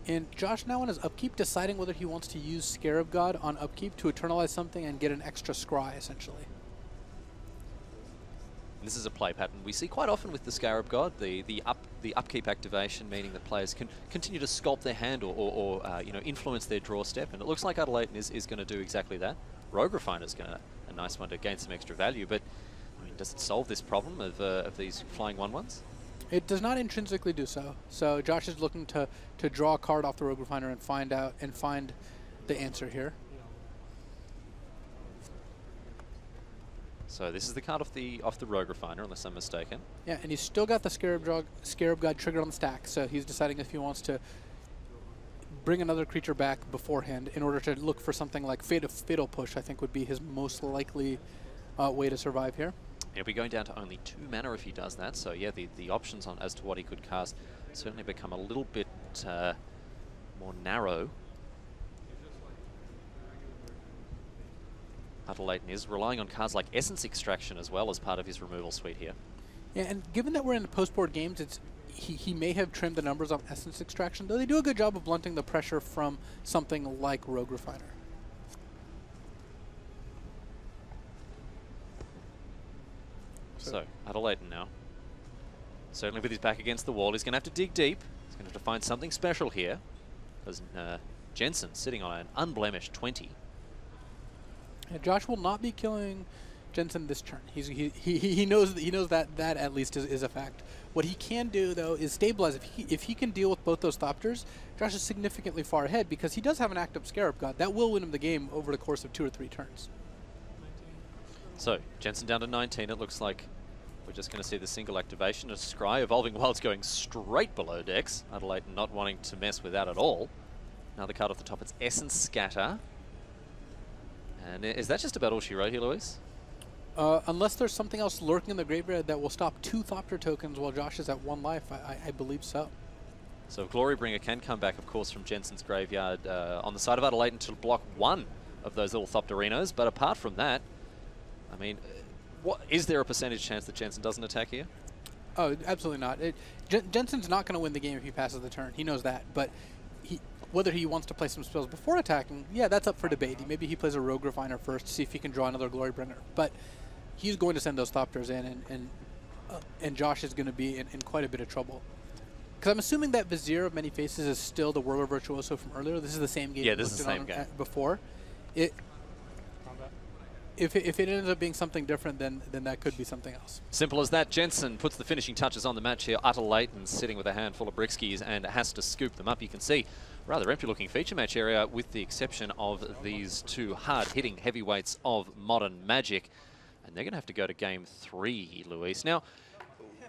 And Josh now on his upkeep deciding whether he wants to use Scarab God on upkeep to eternalize something and get an extra scry, essentially. This is a play pattern we see quite often with the Scarab God, the upkeep activation, meaning that players can continue to sculpt their hand or you know, influence their draw step, and it looks like Layton is going to do exactly that. Rogue Refiner is a nice one to gain some extra value, but I mean, does it solve this problem of these flying 1/1s? It does not intrinsically do so. So Josh is looking to draw a card off the Rogue Refiner and find the answer here. So this is the card off the Rogue Refiner, unless I'm mistaken. Yeah, and he's still got the Scarab God triggered on the stack, so he's deciding if he wants to bring another creature back beforehand in order to look for something like Fatal Push, I think would be his most likely way to survive here. He'll be going down to only 2 mana if he does that, so yeah, the options on as to what he could cast certainly become a little bit more narrow. Layton is relying on cards like Essence Extraction as well as part of his removal suite here. Yeah, and given that we're in the post-board games, he may have trimmed the numbers on Essence Extraction, though they do a good job of blunting the pressure from something like Rogue Refiner. So, Layton now. Certainly with his back against the wall, he's going to have to dig deep. He's going to have to find something special here. Because Jensen sitting on an unblemished 20. Yeah, Josh will not be killing Jensen this turn. He knows that at least is a fact. What he can do though is stabilize. If he can deal with both those Thopters, Josh is significantly far ahead because he does have an active Scarab God that will win him the game over the course of 2 or 3 turns. So Jensen down to 19. It looks like we're just going to see the single activation. A Scry, Evolving Wilds going straight below decks. Layton not wanting to mess with that at all. Another card off the top. It's Essence Scatter. And is that just about all she wrote here, Luis? Unless there's something else lurking in the graveyard that will stop 2 Thopter tokens while Josh is at 1 life, I believe so. So Glorybringer can come back, of course, from Jensen's graveyard on the side of Layton to block 1 of those little Thopterinos. But apart from that, I mean, is there a percentage chance that Jensen doesn't attack here? Oh, absolutely not. Jensen's not going to win the game if he passes the turn. He knows that. But whether he wants to play some spells before attacking, yeah, that's up for debate. Maybe he plays a Rogue Refiner first to see if he can draw another Glorybringer. But he's going to send those Thopters in, and Josh is going to be in quite a bit of trouble. Because I'm assuming that Vizier of Many Faces is still the Whirler Virtuoso from earlier. This is the same game. Yeah, this is the same game. Before. If it ends up being something different, then that could be something else. Simple as that. Jensen puts the finishing touches on the match here. Layton sitting with a handful of Brickskis and has to scoop them up. You can see rather empty-looking feature match area with the exception of these 2 hard-hitting heavyweights of Modern Magic. And they're going to have to go to Game 3, Luis. Now,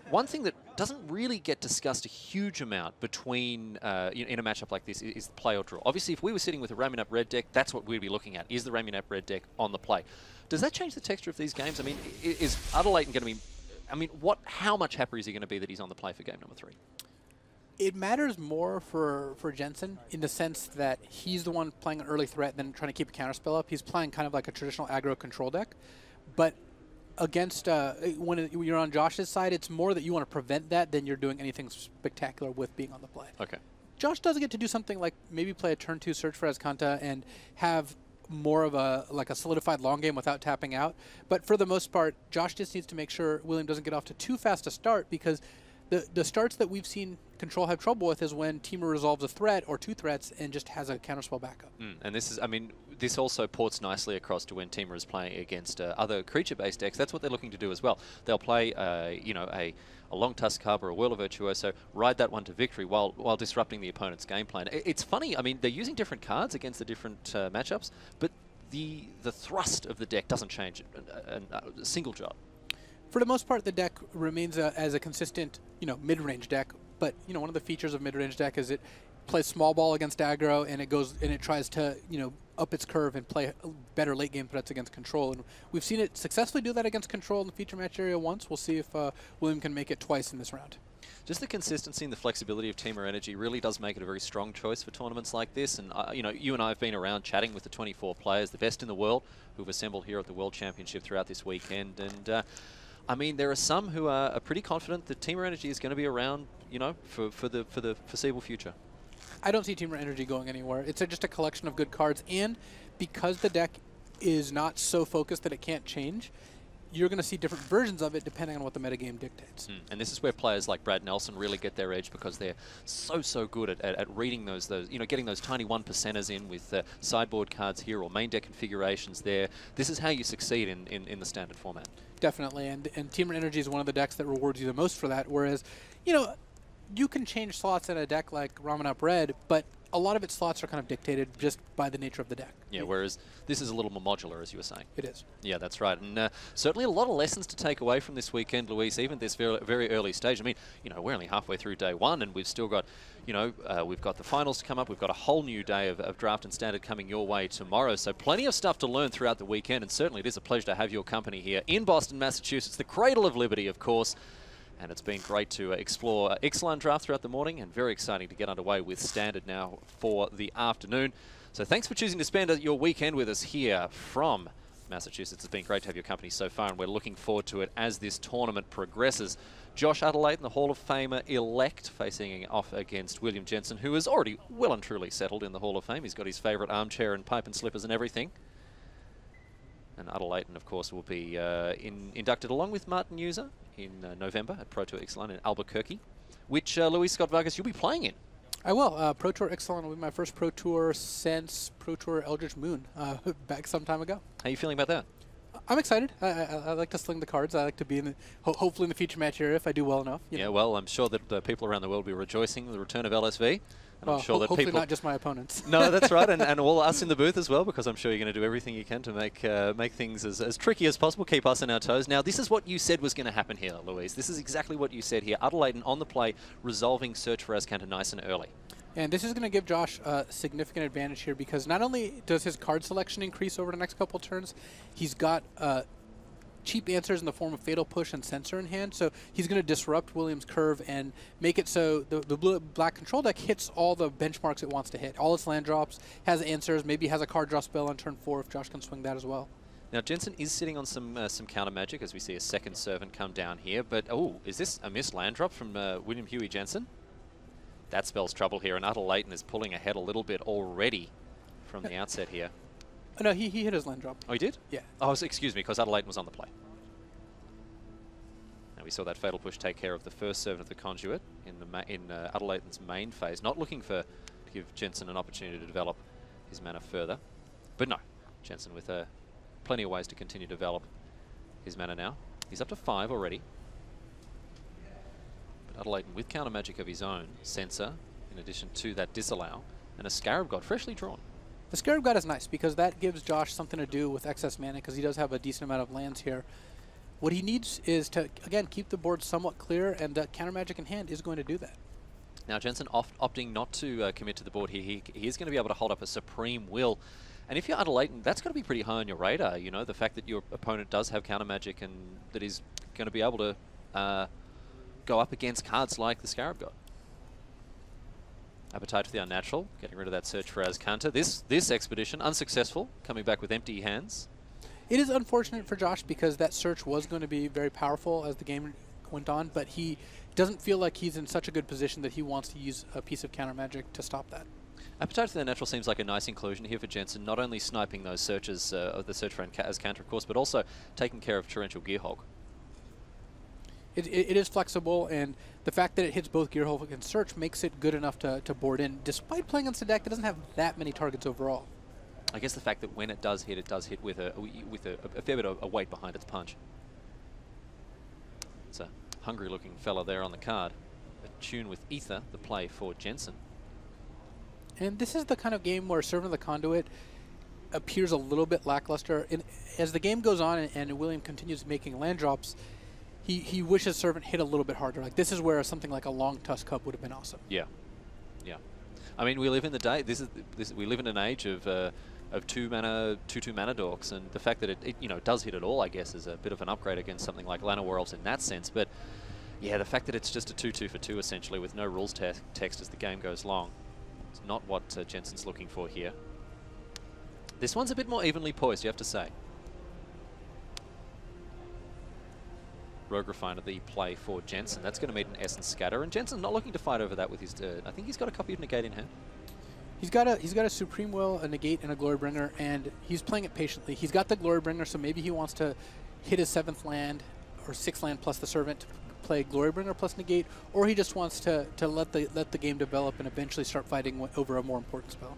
one thing that doesn't really get discussed a huge amount between in a matchup like this is the play or draw. Obviously, if we were sitting with a Ramunap red deck, that's what we'd be looking at. Is the Ramunap red deck on the play? Does that change the texture of these games? I mean, is Layton going to be... I mean, how much happier is he going to be that he's on the play for game number 3? It matters more for Jensen in the sense that he's the one playing an early threat and then trying to keep a counterspell up. He's playing kind of like a traditional aggro control deck. But against when you're on Josh's side, it's more that you want to prevent that than you're doing anything spectacular with being on the play. Okay. Josh does get to do something like maybe play a turn 2 Search for Azcanta and have more of a solidified long game without tapping out. But for the most part, Josh just needs to make sure William doesn't get off to too fast a start, because the starts that we've seen Control have trouble with is when Teamer resolves a threat or 2 threats and just has a counterspell backup. And this is, I mean, this also ports nicely across to when Teamer is playing against other creature-based decks. That's what they're looking to do as well. They'll play, a Long Tusk Cub or a Whirler Virtuoso, ride that one to victory while disrupting the opponent's game plan. It's funny, I mean, they're using different cards against the different matchups, but the thrust of the deck doesn't change a single jot. For the most part, the deck remains as a consistent, mid-range deck. But one of the features of mid-range deck is it plays small ball against aggro, and it tries to up its curve and play better late game threats against Control. And we've seen it successfully do that against Control in the feature match area once. We'll see if William can make it twice in this round. Just the consistency and the flexibility of Teamer Energy really does make it a very strong choice for tournaments like this. And you and I have been around chatting with the 24 players, the best in the world, who've assembled here at the World Championship throughout this weekend. And I mean, there are some who are pretty confident that Teamer Energy is going to be around, for the foreseeable future. I don't see Teamer Energy going anywhere. It's just a collection of good cards, and because the deck is not so focused that it can't change, you're going to see different versions of it depending on what the metagame dictates. And this is where players like Brad Nelson really get their edge, because they're so good at reading those getting those tiny 1%ers in with sideboard cards here or main deck configurations there. This is how you succeed in the standard format. Definitely, and Teamer Energy is one of the decks that rewards you the most for that, whereas, you can change slots in a deck like Ramunap Red, but a lot of its slots are kind of dictated just by the nature of the deck. Yeah, whereas this is a little more modular, as you were saying. It is. Yeah, that's right. And certainly a lot of lessons to take away from this weekend, Luis, even this very, very early stage. I mean, you know, we're only halfway through day one, and we've still got, you know, we've got the finals to come up. We've got a whole new day of draft and standard coming your way tomorrow. So plenty of stuff to learn throughout the weekend, and certainly it is a pleasure to have your company here in Boston, Massachusetts, the cradle of liberty, of course. And it's been great to explore Ixalan draft throughout the morning, and very exciting to get underway with standard now for the afternoon. So thanks for choosing to spend your weekend with us here from Massachusetts. It's been great to have your company so far, and we're looking forward to it as this tournament progresses. Josh Layton, the Hall of Famer elect, facing off against William Jensen, who is already well and truly settled in the Hall of Fame. He's got his favourite armchair and pipe and slippers and everything. And Layton, of course, will be inducted along with Martin User in November at Pro Tour Ixalan in Albuquerque, which Luis Scott Vargas, you'll be playing in. I will. Pro Tour Ixalan will be my first Pro Tour since Pro Tour Eldritch Moon back some time ago. How are you feeling about that? I'm excited. I like to sling the cards. I like to be in the, hopefully in the feature match area if I do well enough. Yeah, well, I'm sure that people around the world will be rejoicing the return of LSV. And well, I'm sure that hopefully people not just my opponents. No, that's right, and all us in the booth as well, because I'm sure you're going to do everything you can to make things as tricky as possible, keep us on our toes. Now, this is what you said was going to happen here, Luis. This is exactly what you said here. Layton on the play, resolving search for Azcanta nice and early. And this is going to give Josh a significant advantage here, because not only does his card selection increase over the next couple turns, he's got cheap answers in the form of Fatal Push and Sensor in hand, so he's going to disrupt William's curve and make it so the black control deck hits all the benchmarks it wants to hit. All its land drops, has answers, maybe has a card draw spell on turn 4 if Josh can swing that as well. Now, Jensen is sitting on some counter magic as we see a second Servant come down here, but oh, is this a missed land drop from William Huey Jensen? That spells trouble here, and Layton is pulling ahead a little bit already from the outset here. Oh, no, he hit his land drop. Oh, he did? Yeah. Oh, excuse me, because Layton was on the play. Now we saw that Fatal Push take care of the first Servant of the Conduit in Layton's main phase, not looking to give Jensen an opportunity to develop his mana further. But no, Jensen with plenty of ways to continue to develop his mana now. He's up to 5 already. But Layton with counter magic of his own, Sensor, in addition to that Disallow, and a Scarab God freshly drawn. The Scarab God is nice because that gives Josh something to do with excess mana, because he does have a decent amount of lands here. What he needs is to, again, keep the board somewhat clear, and that counter magic in hand is going to do that. Now Jensen opting not to commit to the board here. He is going to be able to hold up a Supreme Will. And if you're Layton, that's got to be pretty high on your radar, you know, the fact that your opponent does have counter magic and that he's going to be able to go up against cards like the Scarab God. Appetite for the Unnatural, getting rid of that search for Azcanta. This expedition, unsuccessful, coming back with empty hands. It is unfortunate for Josh because that search was going to be very powerful as the game went on, but he doesn't feel like he's in such a good position that he wants to use a piece of counter magic to stop that. Appetite for the Unnatural seems like a nice inclusion here for Jensen, not only sniping those searches of the search for Azcanta, of course, but also taking care of Torrential Gearhulk. It is flexible, and the fact that it hits both Gearhulk and Search makes it good enough to board in, despite playing against a deck that doesn't have that many targets overall. I guess the fact that when it does hit with a fair bit of a weight behind its punch. It's a hungry-looking fella there on the card. A tune with Ether, the play for Jensen. And this is the kind of game where Servant of the Conduit appears a little bit lackluster. As the game goes on and William continues making land drops, he wishes Servant hit a little bit harder. Like, this is where something like a Long Tusk Cup would have been awesome. Yeah, yeah. I mean, we live in the day. We live in an age of 2 mana dorks, and the fact that it you know does hit it all, I guess, is a bit of an upgrade against something like Llanowar Werewolves in that sense. But yeah, the fact that it's just a 2/2 for 2 essentially with no rules text as the game goes long, it's not what Jensen's looking for here. This one's a bit more evenly poised, you have to say. Rogue Refiner, the play for Jensen. That's going to meet an Essence Scatter, and Jensen's not looking to fight over that with his... I think he's got a copy of Negate in hand. He's got a Supreme Will, a Negate, and a Glorybringer, and he's playing it patiently. He's got the Glorybringer, so maybe he wants to hit his 7th land, or 6th land plus the Servant, play Glorybringer plus Negate, or he just wants to let the game develop and eventually start fighting over a more important spell.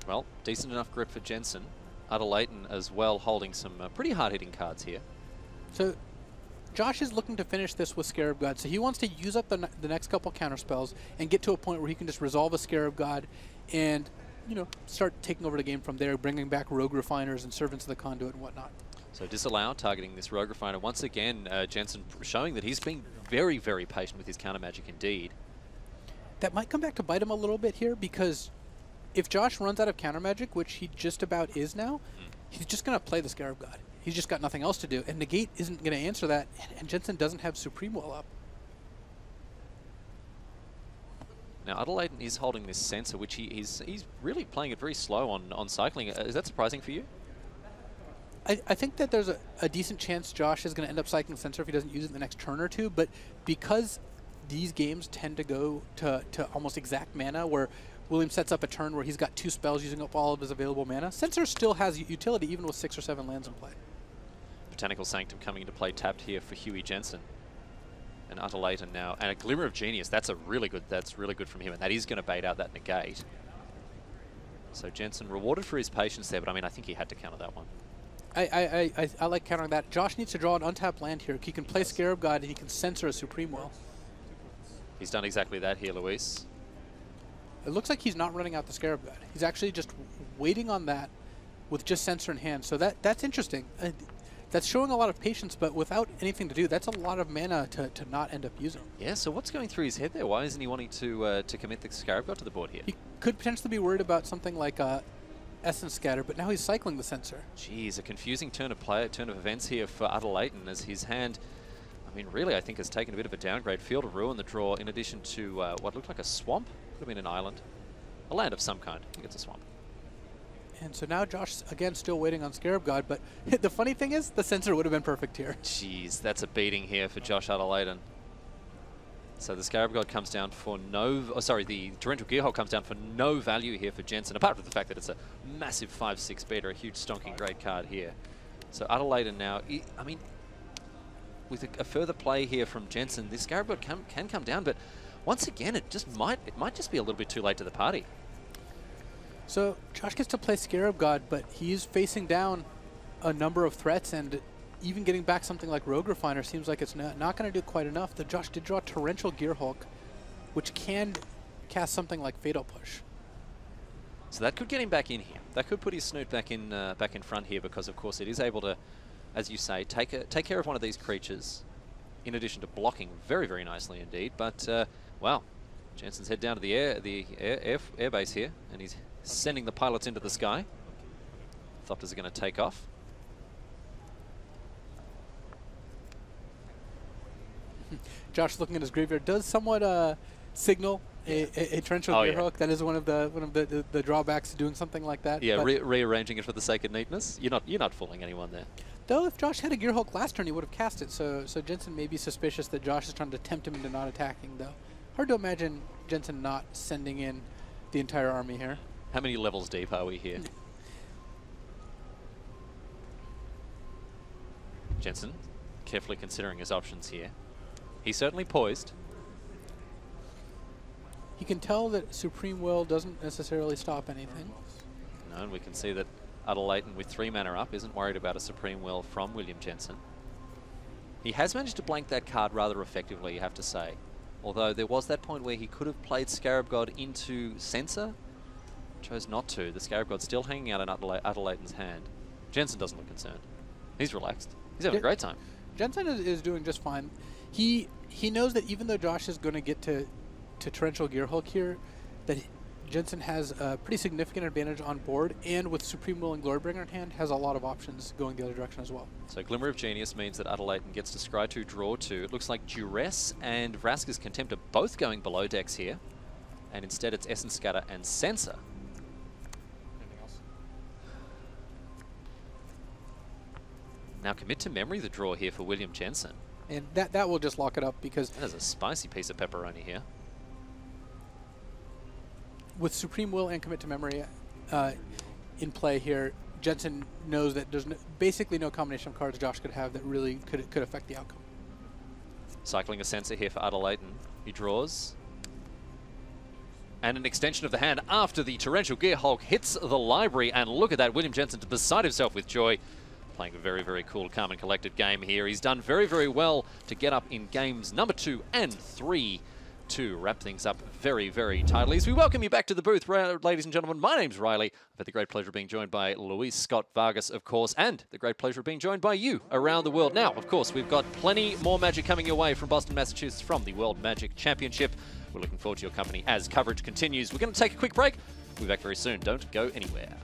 Well, decent enough grip for Jensen. Layton as well, holding some pretty hard-hitting cards here. So Josh is looking to finish this with Scarab God, so he wants to use up the next couple counter spells and get to a point where he can just resolve a Scarab God and, you know, start taking over the game from there, bringing back Rogue Refiners and Servants of the Conduit and whatnot. So disallow targeting this Rogue Refiner. Once again, Jensen showing that he's been very, very patient with his counter magic indeed. That might come back to bite him a little bit here, because if Josh runs out of counter magic, which he just about is now, he's just going to play the Scarab God. He's just got nothing else to do, and Negate isn't going to answer that, and Jensen doesn't have Supreme Will up. Now, Layton is holding this sensor, which he's really playing it very slow on cycling. Is that surprising for you? I think that there's a decent chance Josh is going to end up cycling sensor if he doesn't use it in the next turn or two, but because these games tend to go to almost exact mana, where William sets up a turn where he's got 2 spells using up all of his available mana, Sensor still has utility even with 6 or 7 lands in play. Botanical Sanctum coming into play tapped here for Huey Jensen. And Layton now, and a Glimmer of Genius. That's really good from him, and that is going to bait out that negate. So Jensen rewarded for his patience there, but I mean, I think he had to counter that one. I like countering that. Josh needs to draw an untapped land here. He can play Scarab God and he can censor a Supreme Will. He's done exactly that here, Luis. It looks like he's not running out the Scarab God. He's actually just waiting on that with just Censor in hand. So that's interesting. That's showing a lot of patience, but without anything to do, that's a lot of mana to not end up using. Yeah, so what's going through his head there? Why isn't he wanting to commit the Scarab God to the board here? He could potentially be worried about something like Essence Scatter, but now he's cycling the Censor. Geez, a confusing turn of events here for Layton, as his hand, I mean, really, I think has taken a bit of a downgrade. Field of Ruin, the draw, in addition to what looked like a swamp. Could have been an island. A land of some kind. I think it's a swamp. And so now Josh, again, still waiting on Scarab God, but the funny thing is, the Censor would have been perfect here. Jeez, that's a beating here for Josh Layton. So the Scarab God comes down for no... Oh, sorry, the Torrential Gearhulk comes down for no value here for Jensen, apart from the fact that it's a massive 5/6 beater, a huge stonking great card here. So Layton now, I mean, with a further play here from Jensen, this Scarab God can come down, but once again, it might just be a little bit too late to the party. So Josh gets to play Scarab God, but he's facing down a number of threats, and even getting back something like Rogue Refiner seems like it's not going to do quite enough. The Josh did draw Torrential Gearhulk, which can cast something like Fatal Push. So that could get him back in here. That could put his snoot back in front here, because of course it is able to, as you say, take care of one of these creatures, in addition to blocking very, very nicely indeed. But wow, Jensen's head down to the air base here, and he's sending the pilots into the sky. Thopters are going to take off. Josh, looking at his graveyard, does somewhat signal a Torrential Gearhulk. Yeah. That is one of the drawbacks to doing something like that. Yeah, rearranging it for the sake of neatness. You're not fooling anyone there. Though if Josh had a Gearhulk last turn, he would have cast it. So Jensen may be suspicious that Josh is trying to tempt him into not attacking. Though hard to imagine Jensen not sending in the entire army here. How many levels deep are we here? Jensen, carefully considering his options here. He's certainly poised. He can tell that Supreme Will doesn't necessarily stop anything. No, and we can see that Layton with 3 mana up isn't worried about a Supreme Will from William Jensen. He has managed to blank that card rather effectively, you have to say. Although there was that point where he could have played Scarab God into Censor. Chose not to. The Scarab God's still hanging out in Layton's hand. Jensen doesn't look concerned. He's relaxed. He's having a great time. Jensen is doing just fine. He knows that even though Josh is going to get to Torrential Gearhulk here, that Jensen has a pretty significant advantage on board, and with Supreme Will and Glorybringer in hand, has a lot of options going the other direction as well. So Glimmer of Genius means that Layton gets to scry 2, draw 2. It looks like Duress and Vraska's Contempt are both going below decks here, and instead it's Essence Scatter and Censor. Now Commit to Memory, the draw here for William Jensen. And that will just lock it up, because that is a spicy piece of pepperoni here. With Supreme Will and Commit to Memory in play here, Jensen knows that there's basically no combination of cards Josh could have that really could affect the outcome. Cycling a Censor here for Layton. He draws. And an extension of the hand after the Torrential Gearhulk hits the library. And look at that, William Jensen beside himself with joy. Playing a very, very cool, calm and collected game here. He's done very, very well to get up in games number 2 and 3 to wrap things up very, very tightly. As we welcome you back to the booth, ladies and gentlemen, my name's Riley. I've had the great pleasure of being joined by Luis Scott Vargas, of course, and the great pleasure of being joined by you around the world. Now, of course, we've got plenty more Magic coming your way from Boston, Massachusetts, from the World Magic Championship. We're looking forward to your company as coverage continues. We're going to take a quick break. We'll be back very soon. Don't go anywhere.